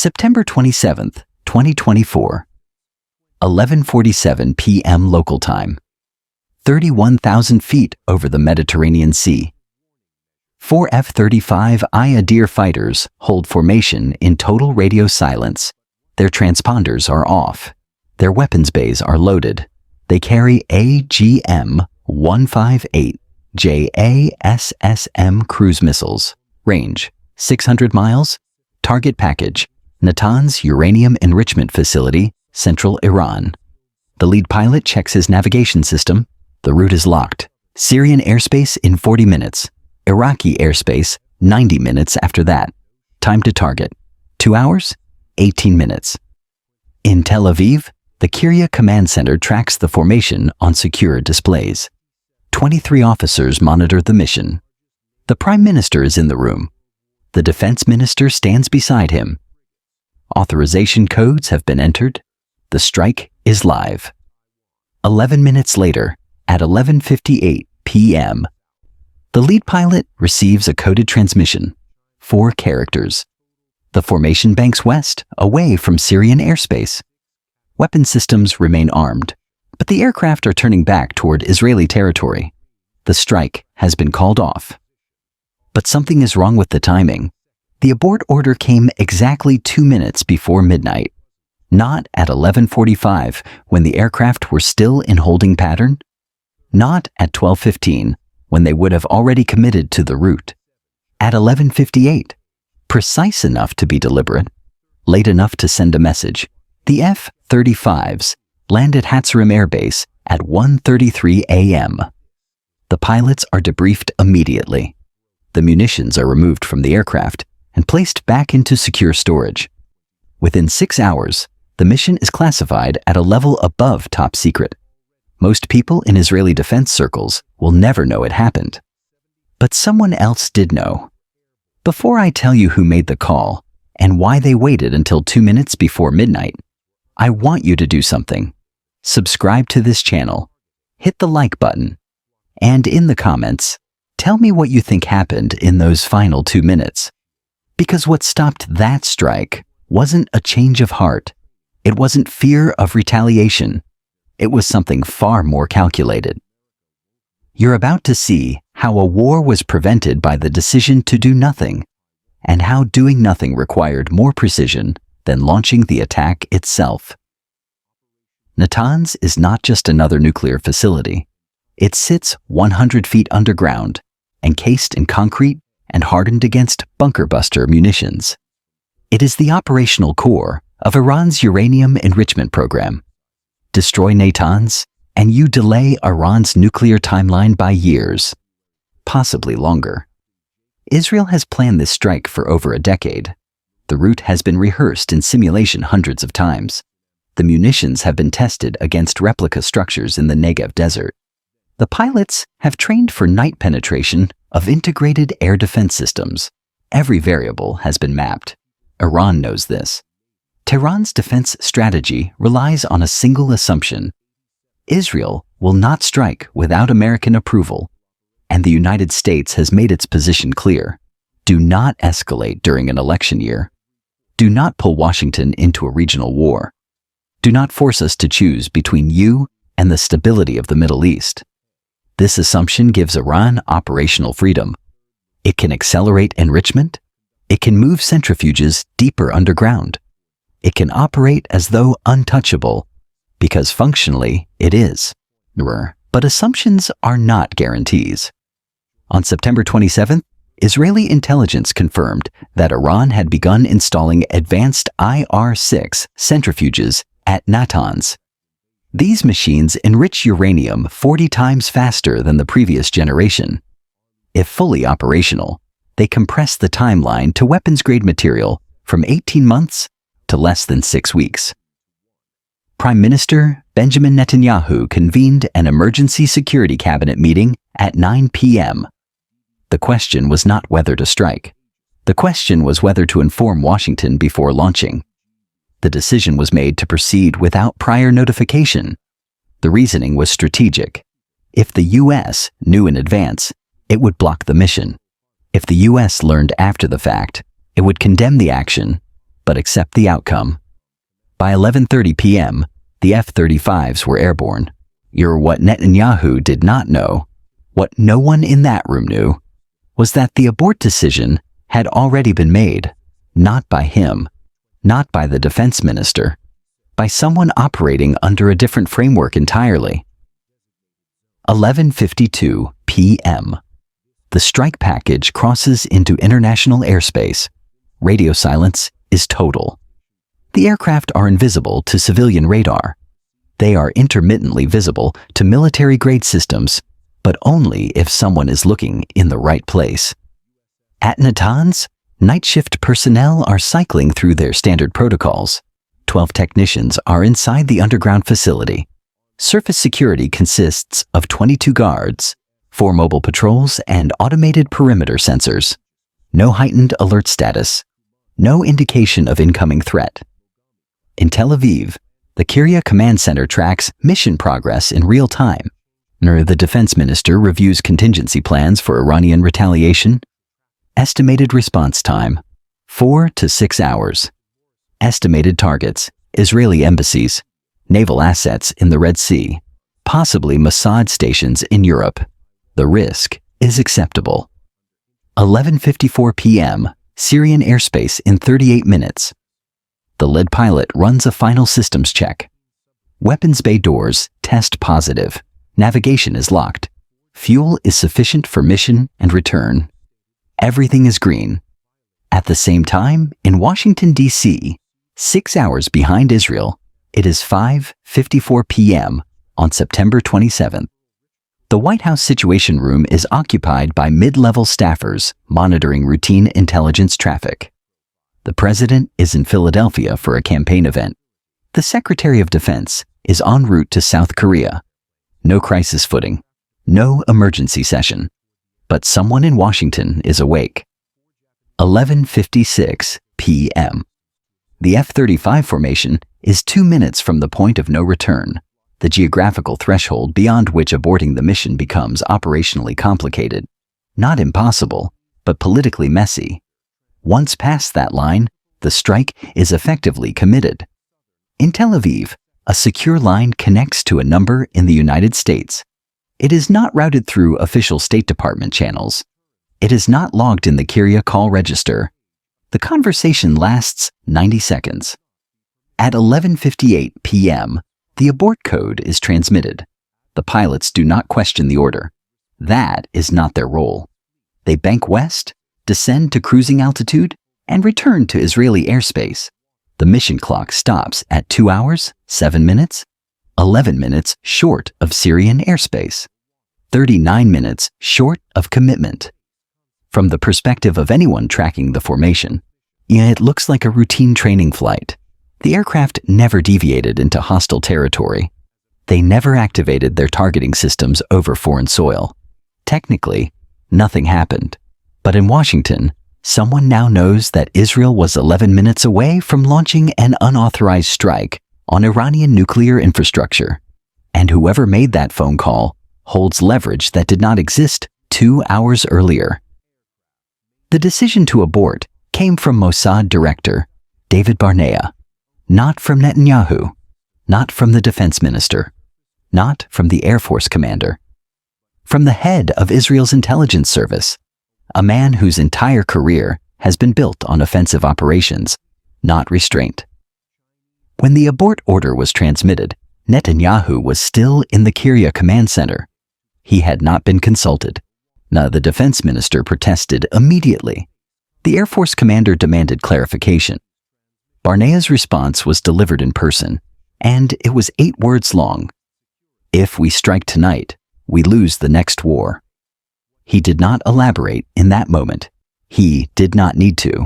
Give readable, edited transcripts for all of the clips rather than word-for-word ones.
September 27th, 2024. 11:47 p.m. local time. 31,000 feet over the Mediterranean Sea. 4 F-35 Air fighters hold formation in total radio silence. Their transponders are off. Their weapons bays are loaded. They carry AGM-158 JASSM cruise missiles. Range 600 miles. Target package Natanz Uranium Enrichment Facility, Central Iran. The lead pilot checks his navigation system. The route is locked. Syrian airspace in 40 minutes. Iraqi airspace 90 minutes after that. Time to target 2 hours, 18 minutes. In Tel Aviv, the Kiryat Command Center tracks the formation on secure displays. 23 officers monitor the mission. The Prime Minister is in the room. The Defense Minister stands beside him. Authorization codes have been entered. The strike is live. 11 minutes later, at 11:58 p.m., the lead pilot receives a coded transmission. 4 characters. The formation banks west, away from Syrian airspace. Weapon systems remain armed, but the aircraft are turning back toward Israeli territory. The strike has been called off. But something is wrong with the timing. The abort order came exactly 2 minutes before midnight, not at 11:45 when the aircraft were still in holding pattern, not at 12:15 when they would have already committed to the route, at 11:58, precise enough to be deliberate, late enough to send a message. The F-35s land at Hatzerim Air Base at 1:33 a.m. The pilots are debriefed immediately. The munitions are removed from the aircraft and placed back into secure storage. Within 6 hours, the mission is classified at a level above top secret. Most people in Israeli defense circles will never know it happened. But someone else did know. Before I tell you who made the call and why they waited until 2 minutes before midnight, I want you to do something. Subscribe to this channel, hit the like button, and in the comments, tell me what you think happened in those final 2 minutes. Because what stopped that strike wasn't a change of heart. It wasn't fear of retaliation. It was something far more calculated. You're about to see how a war was prevented by the decision to do nothing, and how doing nothing required more precision than launching the attack itself. Natanz is not just another nuclear facility. It sits 100 feet underground, encased in concrete and hardened against bunker-buster munitions. It is the operational core of Iran's uranium enrichment program. Destroy Natanz, and you delay Iran's nuclear timeline by years, possibly longer. Israel has planned this strike for over a decade. The route has been rehearsed in simulation hundreds of times. The munitions have been tested against replica structures in the Negev desert. The pilots have trained for night penetration of integrated air defense systems. Every variable has been mapped. Iran knows this. Tehran's defense strategy relies on a single assumption. Israel will not strike without American approval, and the United States has made its position clear. Do not escalate during an election year. Do not pull Washington into a regional war. Do not force us to choose between you and the stability of the Middle East. This assumption gives Iran operational freedom. It can accelerate enrichment. It can move centrifuges deeper underground. It can operate as though untouchable, because functionally it is. But assumptions are not guarantees. On September 27th, Israeli intelligence confirmed that Iran had begun installing advanced IR-6 centrifuges at Natanz. These machines enrich uranium 40 times faster than the previous generation. If fully operational, they compress the timeline to weapons-grade material from 18 months to less than 6 weeks. Prime Minister Benjamin Netanyahu convened an emergency security cabinet meeting at 9 p.m. The question was not whether to strike. The question was whether to inform Washington before launching. The decision was made to proceed without prior notification. The reasoning was strategic. If the U.S. knew in advance, it would block the mission. If the U.S. learned after the fact, it would condemn the action. but accept the outcome. By 11:30 p.m., the F-35s were airborne. What Netanyahu did not know, what no one in that room knew, was that the abort decision had already been made, not by him, not by the defense minister, by someone operating under a different framework entirely. 11:52 p.m. The strike package crosses into international airspace. Radio silence is total. The aircraft are invisible to civilian radar. They are intermittently visible to military-grade systems, but only if someone is looking in the right place. At Natanz, night shift personnel are cycling through their standard protocols. 12 technicians are inside the underground facility. Surface security consists of 22 guards, 4 mobile patrols, and automated perimeter sensors. No heightened alert status. No indication of incoming threat. In Tel Aviv, the Kiryat Command Center tracks mission progress in real time. The defense minister reviews contingency plans for Iranian retaliation. Estimated response time, 4 to 6 hours. Estimated targets, Israeli embassies, naval assets in the Red Sea, possibly Mossad stations in Europe. The risk is acceptable. 11:54 p.m., Syrian airspace in 38 minutes. The lead pilot runs a final systems check. Weapons bay doors test positive. Navigation is locked. Fuel is sufficient for mission and return. Everything is green. At the same time, in Washington, D.C., 6 hours behind Israel, it is 5:54 p.m. on September 27th. The White House Situation Room is occupied by mid-level staffers monitoring routine intelligence traffic. The president is in Philadelphia for a campaign event. The Secretary of Defense is en route to South Korea. No crisis footing. No emergency session. But someone in Washington is awake. 11:56 p.m. The F-35 formation is 2 minutes from the point of no return, the geographical threshold beyond which aborting the mission becomes operationally complicated. Not impossible, but politically messy. Once past that line, the strike is effectively committed. In Tel Aviv, a secure line connects to a number in the United States. It is not routed through official State Department channels. It is not logged in the Kiryat call register. The conversation lasts 90 seconds. At 11:58 p.m., the abort code is transmitted. The pilots do not question the order. That is not their role. They bank west, descend to cruising altitude, and return to Israeli airspace. The mission clock stops at 2 hours, 7 minutes, 11 minutes short of Syrian airspace, 39 minutes short of commitment. From the perspective of anyone tracking the formation, it looks like a routine training flight. The aircraft never deviated into hostile territory. They never activated their targeting systems over foreign soil. Technically, nothing happened. But in Washington, someone now knows that Israel was 11 minutes away from launching an unauthorized strike on Iranian nuclear infrastructure. And whoever made that phone call holds leverage that did not exist 2 hours earlier. The decision to abort came from Mossad Director David Barnea, not from Netanyahu, not from the defense minister, not from the Air Force commander, from the head of Israel's intelligence service, a man whose entire career has been built on offensive operations, not restraint. When the abort order was transmitted, Netanyahu was still in the Kiryat Command Center. He had not been consulted. The defense minister protested immediately. The Air Force commander demanded clarification. Barnea's response was delivered in person, and it was 8 words long. If we strike tonight, we lose the next war. He did not elaborate in that moment. He did not need to.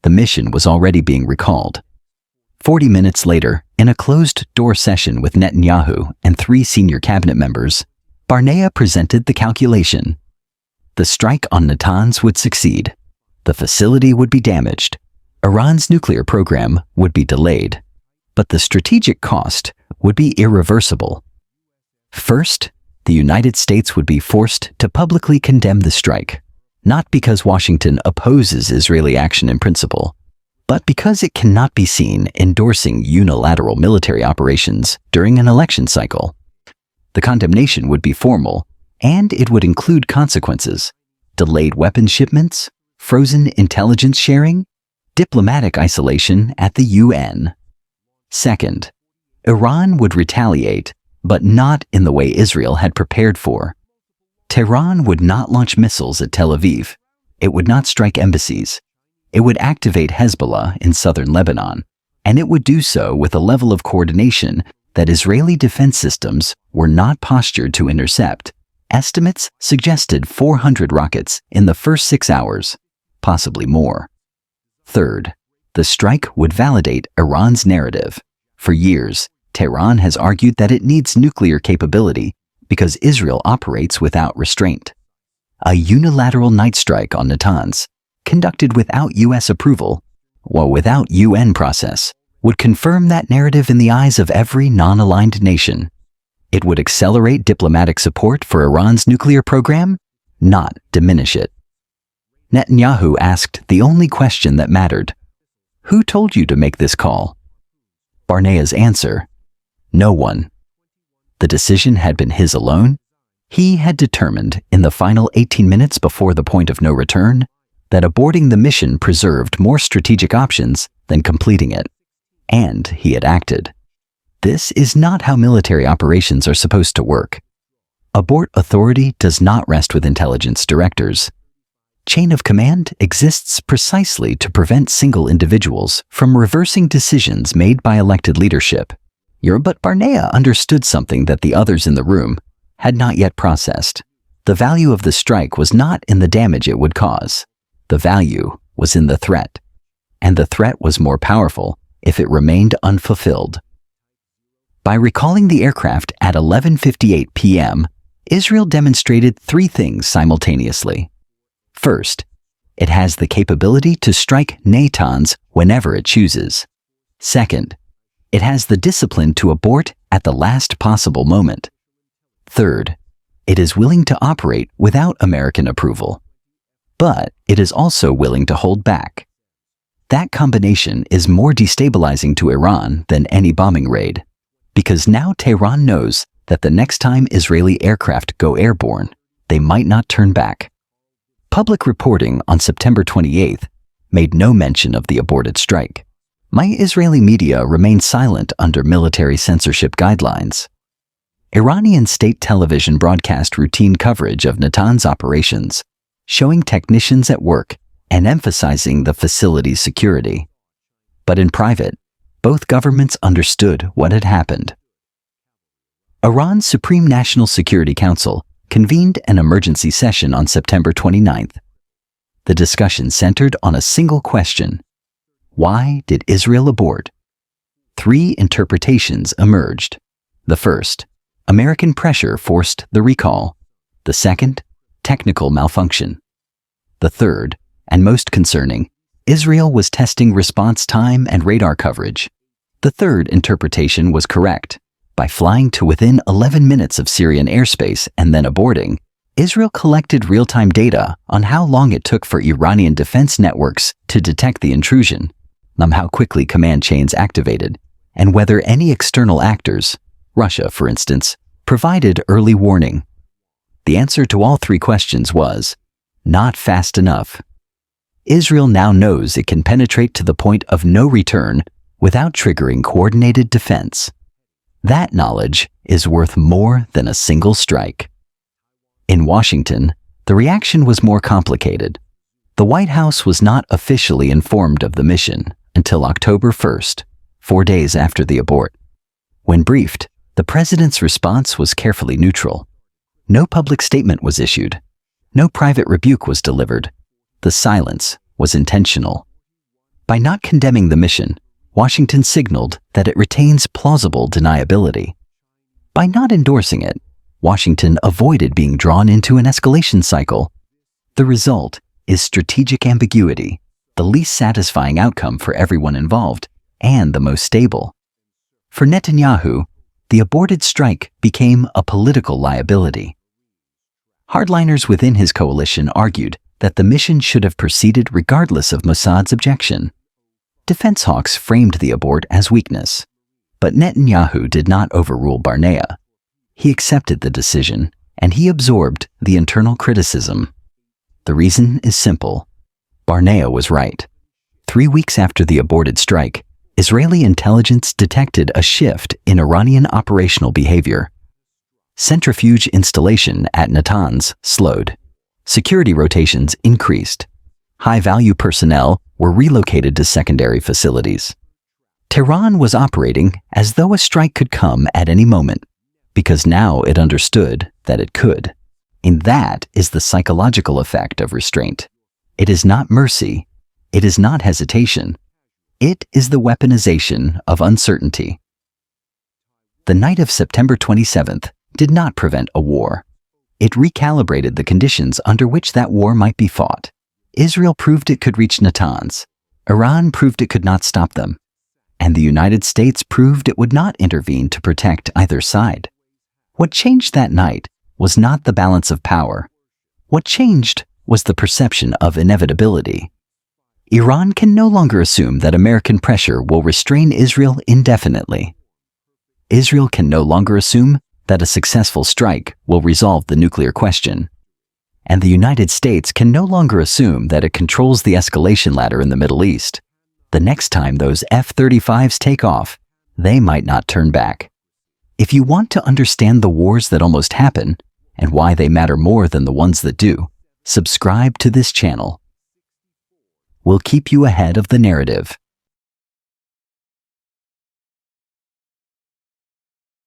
The mission was already being recalled. 40 minutes later, in a closed-door session with Netanyahu and 3 senior cabinet members, Barnea presented the calculation. The strike on Natanz would succeed. The facility would be damaged. Iran's nuclear program would be delayed. But the strategic cost would be irreversible. First, the United States would be forced to publicly condemn the strike, not because Washington opposes Israeli action in principle, but because it cannot be seen endorsing unilateral military operations during an election cycle. The condemnation would be formal, and it would include consequences: delayed weapons shipments, frozen intelligence sharing, diplomatic isolation at the UN. Second, Iran would retaliate, but not in the way Israel had prepared for. Tehran would not launch missiles at Tel Aviv. It would not strike embassies. It would activate Hezbollah in southern Lebanon, and it would do so with a level of coordination that Israeli defense systems were not postured to intercept. Estimates suggested 400 rockets in the first 6 hours, possibly more. Third, the strike would validate Iran's narrative. For years, Tehran has argued that it needs nuclear capability because Israel operates without restraint. A unilateral night strike on Natanz, conducted without U.S. approval, or without UN process, would confirm that narrative in the eyes of every non-aligned nation. It would accelerate diplomatic support for Iran's nuclear program, not diminish it. Netanyahu asked the only question that mattered: "Who told you to make this call?" Barnea's answer: "No one." The decision had been his alone. He had determined in the final 18 minutes before the point of no return that aborting the mission preserved more strategic options than completing it. And he had acted. This is not how military operations are supposed to work. Abort authority does not rest with intelligence directors. Chain of command exists precisely to prevent single individuals from reversing decisions made by elected leadership. But Barnea understood something that the others in the room had not yet processed. The value of the strike was not in the damage it would cause. The value was in the threat. And the threat was more powerful if it remained unfulfilled. By recalling the aircraft at 11:58 p.m., Israel demonstrated 3 things simultaneously. First, it has the capability to strike Natanz whenever it chooses. Second, it has the discipline to abort at the last possible moment. Third, it is willing to operate without American approval. But it is also willing to hold back. That combination is more destabilizing to Iran than any bombing raid, because now Tehran knows that the next time Israeli aircraft go airborne, they might not turn back. Public reporting on September 28th made no mention of the aborted strike. My Israeli media remained silent under military censorship guidelines. Iranian state television broadcast routine coverage of Natanz operations, showing technicians at work and emphasizing the facility's security. But in private, both governments understood what had happened. Iran's Supreme National Security Council convened an emergency session on September 29th. The discussion centered on a single question: why did Israel abort? 3 interpretations emerged. The first, American pressure forced the recall. The second, technical malfunction. The third, and most concerning, Israel was testing response time and radar coverage. The third interpretation was correct. By flying to within 11 minutes of Syrian airspace and then aborting, Israel collected real-time data on how long it took for Iranian defense networks to detect the intrusion, how quickly command chains activated, and whether any external actors, Russia for instance, provided early warning. The answer to all 3 questions was, not fast enough. Israel now knows it can penetrate to the point of no return without triggering coordinated defense. That knowledge is worth more than a single strike. In Washington, the reaction was more complicated. The White House was not officially informed of the mission until October 1st, 4 days after the abort. When briefed, the president's response was carefully neutral. No public statement was issued. No private rebuke was delivered. The silence was intentional. By not condemning the mission, Washington signaled that it retains plausible deniability. By not endorsing it, Washington avoided being drawn into an escalation cycle. The result is strategic ambiguity, the least satisfying outcome for everyone involved, and the most stable. For Netanyahu, the aborted strike became a political liability. Hardliners within his coalition argued that the mission should have proceeded regardless of Mossad's objection. Defense hawks framed the abort as weakness. But Netanyahu did not overrule Barnea. He accepted the decision, and he absorbed the internal criticism. The reason is simple. Barnea was right. 3 weeks after the aborted strike, Israeli intelligence detected a shift in Iranian operational behavior. Centrifuge installation at Natanz slowed. Security rotations increased. High-value personnel were relocated to secondary facilities. Tehran was operating as though a strike could come at any moment, because now it understood that it could. And that is the psychological effect of restraint. It is not mercy. It is not hesitation. It is the weaponization of uncertainty. The night of September 27th did not prevent a war. It recalibrated the conditions under which that war might be fought. Israel proved it could reach Natanz. Iran proved it could not stop them. And the United States proved it would not intervene to protect either side. What changed that night was not the balance of power. What changed was the perception of inevitability. Iran can no longer assume that American pressure will restrain Israel indefinitely. Israel can no longer assume that a successful strike will resolve the nuclear question. And the United States can no longer assume that it controls the escalation ladder in the Middle East. The next time those F-35s take off, they might not turn back. If you want to understand the wars that almost happen, and why they matter more than the ones that do, subscribe to this channel. We'll keep you ahead of the narrative.